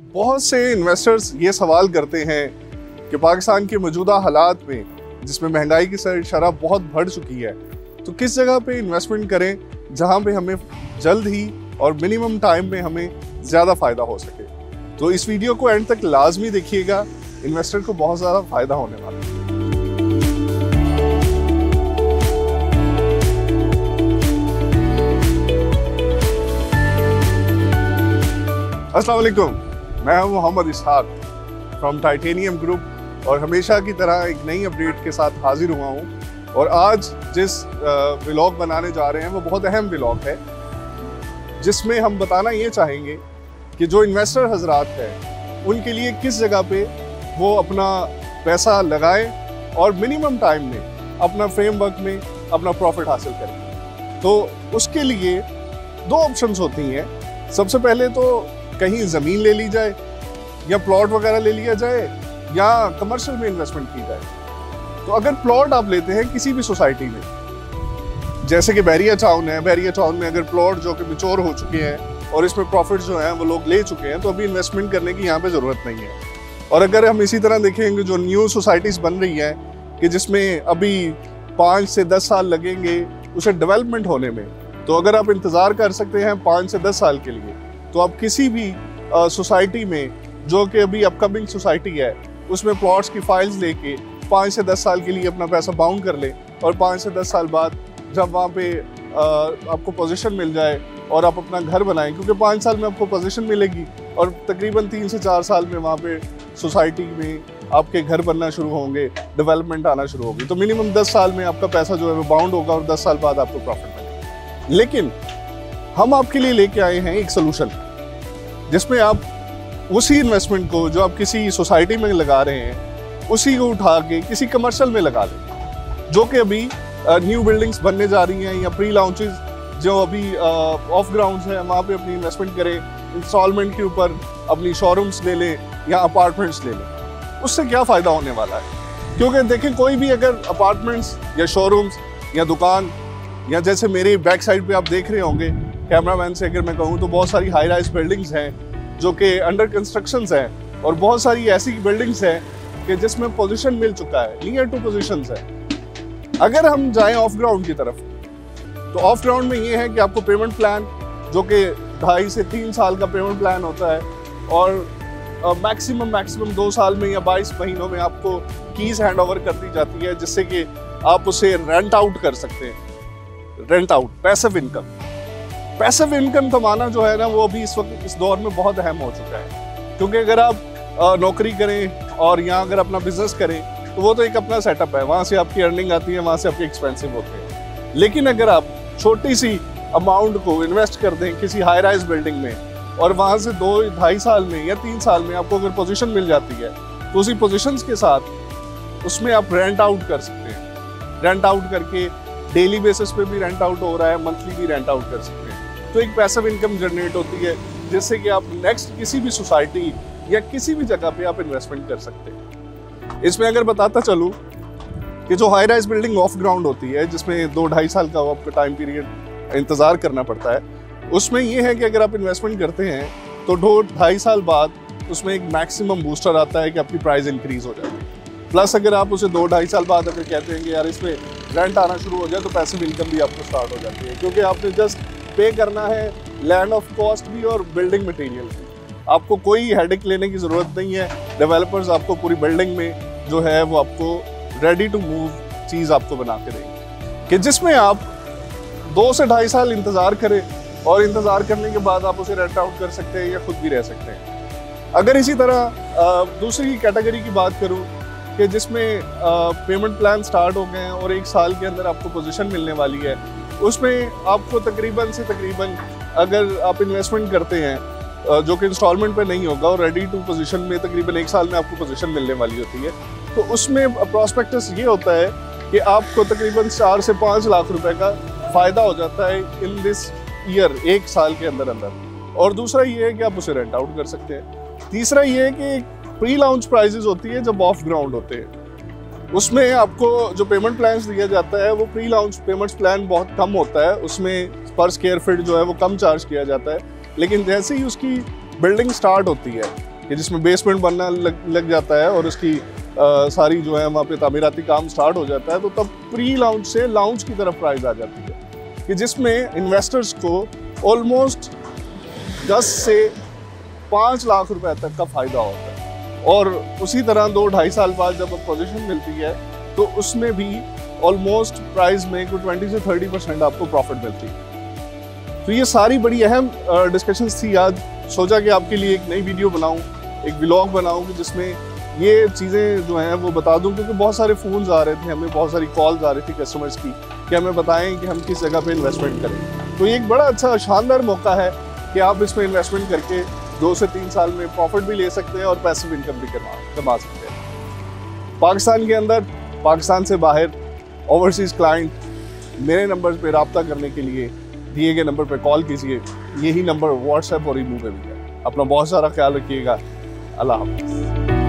बहुत से इन्वेस्टर्स ये सवाल करते हैं कि पाकिस्तान के मौजूदा हालात में, जिसमें महंगाई की शरह बहुत बढ़ चुकी है, तो किस जगह पे इन्वेस्टमेंट करें जहां पे हमें जल्द ही और मिनिमम टाइम में हमें ज़्यादा फ़ायदा हो सके। तो इस वीडियो को एंड तक लाजमी देखिएगा, इन्वेस्टर को बहुत ज़्यादा फ़ायदा होने वाला है। अस्सलाम वालेकुम, मैं हूं मोहम्मद इसहाक फ्रॉम टाइटेनियम ग्रुप और हमेशा की तरह एक नई अपडेट के साथ हाजिर हुआ हूं। और आज जिस व्लॉग बनाने जा रहे हैं वो बहुत अहम व्लॉग है, जिसमें हम बताना ये चाहेंगे कि जो इन्वेस्टर हजरात हैं उनके लिए किस जगह पे वो अपना पैसा लगाएं और मिनिमम टाइम में अपना फ्रेमवर्क में अपना प्रॉफिट हासिल करें। तो उसके लिए दो ऑप्शंस होती हैं। सबसे पहले तो कहीं ज़मीन ले ली जाए या प्लॉट वगैरह ले लिया जाए या कमर्शियल में इन्वेस्टमेंट की जाए। तो अगर प्लॉट आप लेते हैं किसी भी सोसाइटी में, जैसे कि बैरिया टाउन है, बैरिया टाउन में अगर प्लॉट जो कि मैच्योर हो चुके हैं और इसमें प्रॉफिट जो है वो लोग ले चुके हैं, तो अभी इन्वेस्टमेंट करने की यहाँ पे ज़रूरत नहीं है। और अगर हम इसी तरह देखेंगे जो न्यू सोसाइटीज़ बन रही हैं कि जिसमें अभी 5 से 10 साल लगेंगे उसे डेवलपमेंट होने में, तो अगर आप इंतज़ार कर सकते हैं 5 से 10 साल के लिए, तो आप किसी भी सोसाइटी में जो कि अभी अपकमिंग सोसाइटी है उसमें प्लॉट्स की फाइल्स लेके 5 से 10 साल के लिए अपना पैसा बाउंड कर लें और 5 से 10 साल बाद जब वहाँ पे आपको पोजीशन मिल जाए और आप अपना घर बनाएं, क्योंकि 5 साल में आपको पोजीशन मिलेगी और तकरीबन 3 से 4 साल में वहाँ पे सोसाइटी में आपके घर बनना शुरू होंगे, डेवलपमेंट आना शुरू होगी। तो मिनिमम 10 साल में आपका पैसा जो है वो बाउंड होगा और 10 साल बाद आपको प्रॉफिट मिलेगा। लेकिन हम आपके लिए लेके आए हैं एक सोल्यूशन, जिसमें आप उसी इन्वेस्टमेंट को जो आप किसी सोसाइटी में लगा रहे हैं उसी को उठा के किसी कमर्शियल में लगा लें, जो कि अभी न्यू बिल्डिंग्स बनने जा रही हैं या प्री लॉन्चेस जो अभी ऑफ ग्राउंड्स हैं, वहाँ पे अपनी इन्वेस्टमेंट करें, इंस्टॉलमेंट के ऊपर अपनी शोरूम्स ले लें या अपार्टमेंट्स ले लें। उससे क्या फ़ायदा होने वाला है? क्योंकि देखें, कोई भी अगर अपार्टमेंट्स या शोरूम्स या दुकान या जैसे मेरे बैक साइड पे आप देख रहे होंगे कैमरामैन से अगर मैं कहूँ, तो बहुत सारी हाई राइज बिल्डिंग्स हैं जो कि अंडर कंस्ट्रक्शंस हैं और बहुत सारी ऐसी बिल्डिंग्स हैं कि जिसमें पोजीशन मिल चुका है, नियर टू पोजीशंस है। अगर हम जाएं ऑफ ग्राउंड की तरफ, तो ऑफ ग्राउंड में ये है कि आपको पेमेंट प्लान जो कि 2.5 से 3 साल का पेमेंट प्लान होता है और मैक्सिमम 2 साल में या 22 महीनों में आपको कीज हैंड ओवर कर दी जाती है, जिससे कि आप उसे रेंट आउट कर सकते हैं। रेंट आउट, पैसिव इनकम कमाना जो है ना, वो अभी इस वक्त इस दौर में बहुत अहम हो चुका है। क्योंकि अगर आप नौकरी करें और यहाँ अगर अपना बिजनेस करें तो वो तो एक अपना सेटअप है, वहाँ से आपकी अर्निंग आती है, वहाँ से आपके एक्सपेंसिव होते हैं। लेकिन अगर आप छोटी सी अमाउंट को इन्वेस्ट कर दें किसी हाई राइज बिल्डिंग में और वहाँ से 2-2.5 साल में या 3 साल में आपको अगर पोजीशन मिल जाती है, तो उसी पोजीशंस के साथ उसमें आप रेंट आउट कर सकते हैं। रेंट आउट करके डेली बेसिस पे भी रेंट आउट हो रहा है, मंथली भी रेंट आउट कर सकते हैं। तो एक पैसिव इनकम जनरेट होती है, जिससे कि आप नेक्स्ट किसी भी सोसाइटी या किसी भी जगह पे आप इन्वेस्टमेंट कर सकते हैं। इसमें अगर बताता चलूँ कि जो high rise building of ground होती है, जिसमें 2-2.5 साल का आपका टाइम पीरियड इंतज़ार करना पड़ता है, उसमें ये है कि अगर आप इन्वेस्टमेंट करते हैं तो 2-2.5 साल बाद उसमें एक मैक्सिमम बूस्टर आता है कि आपकी प्राइस इंक्रीज हो जाती है। प्लस अगर आप उसे 2-2.5 साल बाद अगर कहते हैं कि यार इसमें रेंट आना शुरू हो जाए, तो पैसिव इनकम भी आपको स्टार्ट हो जाती है, क्योंकि आपने जस्ट पे करना है लैंड ऑफ कॉस्ट भी और बिल्डिंग मटेरियल भी। आपको कोई हेडेक लेने की ज़रूरत नहीं है। डेवलपर्स आपको पूरी बिल्डिंग में जो है वो आपको रेडी टू मूव चीज़ आपको बना के देंगे, कि जिसमें आप 2 से 2.5 साल इंतज़ार करें और इंतज़ार करने के बाद आप उसे रेंट आउट कर सकते हैं या खुद भी रह सकते हैं। अगर इसी तरह दूसरी कैटेगरी की बात करूँ कि जिसमें पेमेंट प्लान स्टार्ट हो गए हैं और 1 साल के अंदर आपको पोजीशन मिलने वाली है, उसमें आपको तकरीबन अगर आप इन्वेस्टमेंट करते हैं जो कि इंस्टॉलमेंट पे नहीं होगा और रेडी टू पोजीशन में तकरीबन 1 साल में आपको पोजीशन मिलने वाली होती है, तो उसमें प्रॉस्पेक्टस ये होता है कि आपको तकरीबन 4 से 5 लाख रुपए का फ़ायदा हो जाता है इन दिस ईयर, 1 साल के अंदर। और दूसरा ये है कि आप उसे रेंट आउट कर सकते हैं। तीसरा ये है कि प्री लॉन्च प्राइजेस होती है जब ऑफ ग्राउंड होते हैं, उसमें आपको जो पेमेंट प्लान्स दिया जाता है वो प्री लॉन्च पेमेंट्स प्लान बहुत कम होता है, उसमें पर स्क्वायर फीट जो है वो कम चार्ज किया जाता है। लेकिन जैसे ही उसकी बिल्डिंग स्टार्ट होती है कि जिसमें बेसमेंट बनना लग जाता है और उसकी सारी जो है वहाँ पे तामीराती काम स्टार्ट हो जाता है, तो तब प्री लाउंज से लाउंज की तरफ प्राइस आ जाती है कि जिसमें इन्वेस्टर्स को ऑलमोस्ट 10 से 5 लाख रुपए तक का फ़ायदा होता है। और उसी तरह 2-2.5 साल बाद जब पोजीशन मिलती है तो उसमें भी ऑलमोस्ट प्राइस में कोई 20 से 30% आपको प्रॉफिट मिलती है। तो ये सारी बड़ी अहम डिस्कशंस थी। आज सोचा कि आपके लिए एक नई वीडियो बनाऊं, एक व्लॉग बनाऊं कि जिसमें ये चीज़ें जो हैं वो बता दूं, क्योंकि बहुत सारे फ़ोन्स आ रहे थे, हमें बहुत सारी कॉल्स आ रही थी कस्टमर्स की कि हमें बताएं कि हम किस जगह पे इन्वेस्टमेंट करें। तो ये एक बड़ा अच्छा शानदार मौका है कि आप इसमें इन्वेस्टमेंट करके 2 से 3 साल में प्रॉफिट भी ले सकते हैं और पैसिव इनकम भी कमा सकते हैं। पाकिस्तान के अंदर, पाकिस्तान से बाहर, ओवरसीज़ क्लाइंट मेरे नंबर पे रब्ता करने के लिए दिए गए नंबर पे कॉल कीजिए। यही नंबर व्हाट्सएप और ईमो पे भी है। अपना बहुत सारा ख्याल रखिएगा। अल्लाह हाफ़िज़।